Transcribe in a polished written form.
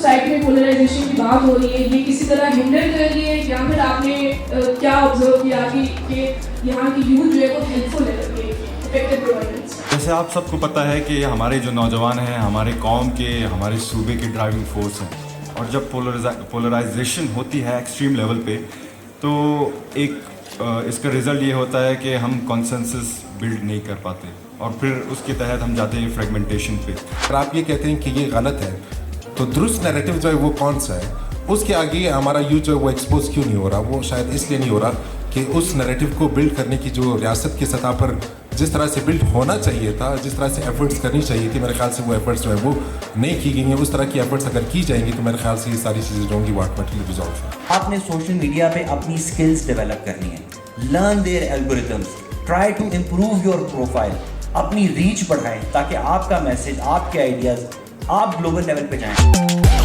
Society में polarisation की बात हो रही है, ये किसी तरह हिंडर कर रही है या फिर आपने क्या ऑब्जर्व किया कि यहाँ की यूथ जो है वो हेल्पफुल है इफेक्टिव गवर्नेंस? जैसे आप सबको पता है कि हमारे जो नौजवान हैं हमारे कौम के, हमारे सूबे के ड्राइविंग फोर्स हैं, और जब पोलराइजेशन होती है एक्सट्रीम लेवल पे तो इसका रिज़ल्ट ये होता है कि हम कॉन्सेंसस बिल्ड नहीं कर पाते और फिर उसके तहत हम जाते हैं फ्रेगमेंटेशन पे। अगर आप ये कहते हैं कि ये गलत है तो दुरुस्त नैरेटिव जो है वो कौन सा है? उसके आगे हमारा यूथ जो है वो एक्सपोज क्यों नहीं हो रहा? वो शायद इसलिए नहीं हो रहा कि उस नैरेटिव को बिल्ड करने की जो रियासत की सतह पर जिस तरह से बिल्ड होना चाहिए था, जिस तरह से एफर्ट्स करनी चाहिए थी, मेरे ख्याल से वो एफर्ट्स जो है वो नहीं की गई हैं। उस तरह की एफर्ट्स अगर की जाएंगी तो मेरे ख्याल से ये सारी चीज़ें जो होंगी वो ऑटोमेटिकली रिजॉल्व। आपने सोशल मीडिया पे अपनी स्किल्स डेवलप करनी है, learn there algorithms, try to improve your profile, अपनी रीच बढ़ाएं ताकि आपका मैसेज, आपके आइडियाज़ आप ग्लोबल लेवल पे जाएं।